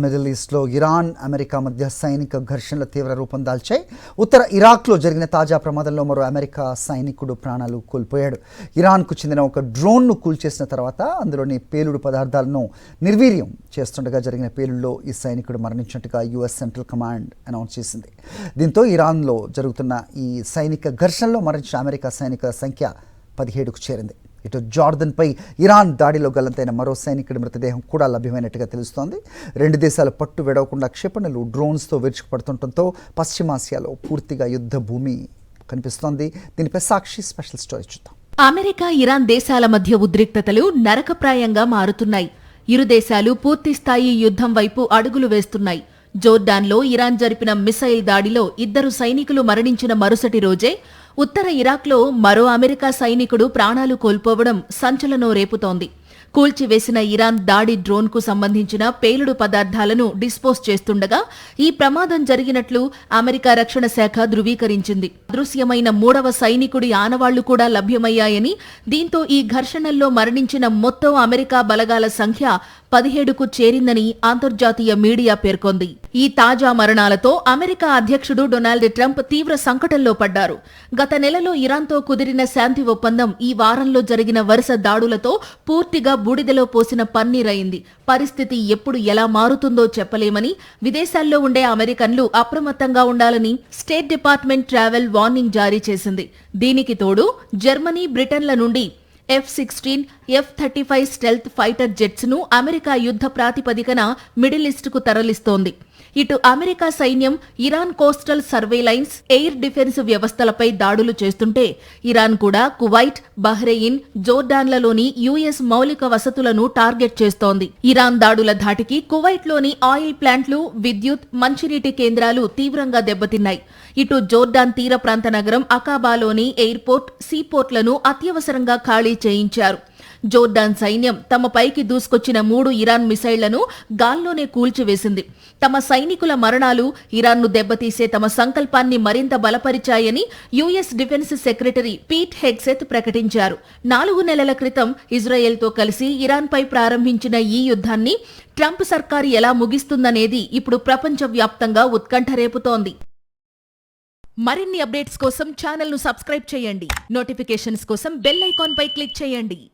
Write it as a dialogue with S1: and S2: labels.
S1: Middle ఈస్ట్లో Iran America మధ్య సైనిక ఘర్షణల తీవ్ర రూపం దాల్చాయి. ఉత్తర ఇరాక్లో జరిగిన తాజా ప్రమాదంలో మరో అమెరికా సైనికుడు ప్రాణాలు కోల్పోయాడు. ఇరాన్కు చెందిన ఒక డ్రోన్ను కూల్చేసిన తర్వాత అందులోని పేలుడు పదార్థాలను నిర్వీర్యం చేస్తుండగా జరిగిన పేలుడులో ఈ సైనికుడు మరణించినట్టుగా యుఎస్ సెంట్రల్ కమాండ్ అనౌన్స్ చేసింది. దీంతో ఇరాన్లో జరుగుతున్న ఈ సైనిక ఘర్షణలో మరణించిన అమెరికా సైనికుల సంఖ్య 17కు చేరింది. ఇటు జార్దన్పై ఇరాన్ దాడిలో గల్లంతైన మరో సైనికుడి మృతదేహం కూడా లభ్యమైనట్టుగా తెలుస్తోంది. రెండు దేశాలు పట్టు విడవకుండా క్షిపణులు డ్రోన్స్తో విరుచుకుపడుతుండటంతో పశ్చిమాసియాలో పూర్తిగా యుద్ధ భూమి కనిపిస్తోంది. దీనిపై సాక్షి స్పెషల్ స్టోరీ చూద్దాం.
S2: అమెరికా ఇరాన్ దేశాల మధ్య ఉద్రిక్తతలు నరకప్రాయంగా మారుతున్నాయి. ఇరు దేశాలు పూర్తిస్థాయి యుద్ధం వైపు అడుగులు వేస్తున్నాయి. జోర్డాన్లో ఇరాన్ జరిపిన మిసైల్ దాడిలో 2 సైనికులు మరణించిన మరుసటి రోజే ఉత్తర ఇరాక్లో మరో అమెరికా సైనికుడు ప్రాణాలు కోల్పోవడం సంచలనం రేపుతోంది. కూల్చివేసిన ఇరాన్ దాడి డ్రోన్కు సంబంధించిన పేలుడు పదార్థాలను డిస్పోజ్ చేస్తుండగా ఈ ప్రమాదం జరిగినట్లు అమెరికా రక్షణ శాఖ ధృవీకరించింది. అదృశ్యమైన 3వ సైనికుడి ఆనవాళ్లు కూడా లభ్యమయ్యాయని, దీంతో ఈ ఘర్షణల్లో మరణించిన మొత్తం అమెరికా బలగాల సంఖ్య 17కు చేరిందని అంతర్జాతీయ మీడియా పేర్కొంది. ఈ తాజా మరణాలతో అమెరికా అధ్యక్షుడు డొనాల్డ్ ట్రంప్ తీవ్ర సంకటంలో పడ్డారు. గత నెలలో ఇరాన్తో కుదిరిన శాంతి ఒప్పందం ఈ వారంలో జరిగిన వరుస దాడులతో పూర్తిగా బూడిదలో పోసిన పన్నీరైంది. పరిస్థితి ఎప్పుడు ఎలా మారుతుందో చెప్పలేమని విదేశాల్లో ఉండే అమెరికన్లు అప్రమత్తంగా ఉండాలని స్టేట్ డిపార్ట్మెంట్ ట్రావెల్ వార్నింగ్ జారీ చేసింది. దీనికి తోడు జర్మనీ, బ్రిటన్ల నుండి F-16, F-35 stealth fighter jets ను అమెరికా యుద్ధ ప్రాతిపదికన మిడిల్ ఈస్ట్కు తరలిస్తోంది. ఇటు అమెరికా సైన్యం Iran coastal surveillance, air defence వ్యవస్థలపై దాడులు చేస్తుంటే ఇరాన్ కూడా కువైట్, బహ్రెయిన్, జోర్డాన్లలోని యుఎస్ మౌలిక వసతులను టార్గెట్ చేస్తోంది. ఇరాన్ దాడుల ధాటికి కువైట్లోని ఆయిల్ ప్లాంట్లు, విద్యుత్, మంచినీటి కేంద్రాలు తీవ్రంగా దెబ్బతిన్నాయి. ఇటు జోర్డాన్ తీర ప్రాంత నగరం అకాబాలోని ఎయిర్పోర్ట్, సీపోర్ట్లను అత్యవసరంగా ఖాళీ చేయించారు. జోర్డాన్ సైన్యం తమ పైకి దూసుకొచ్చిన 3 ఇరాన్ మిసైళ్లను గాల్లోనే కూల్చివేసింది. తమ సైనికుల మరణాలు ఇరాన్ను దెబ్బతీసే తమ సంకల్పాన్ని మరింత బలపరిచాయని US defence secretary Pete Hegseth ప్రకటించారు. 4 నెలల క్రితం ఇజ్రాయెల్తో కలిసి ఇరాన్పై ప్రారంభించిన ఈ యుద్ధాన్ని ట్రంప్ సర్కారు ఎలా ముగిస్తుందనేది ఇప్పుడు ప్రపంచవ్యాప్తంగా ఉత్కంఠ రేపుతోంది. మరిన్ని అప్డేట్స్ కోసం ఛానల్ను సబ్స్క్రైబ్ చేయండి. నోటిఫికేషన్స్ కోసం బెల్ ఐకాన్ పై క్లిక్ చేయండి.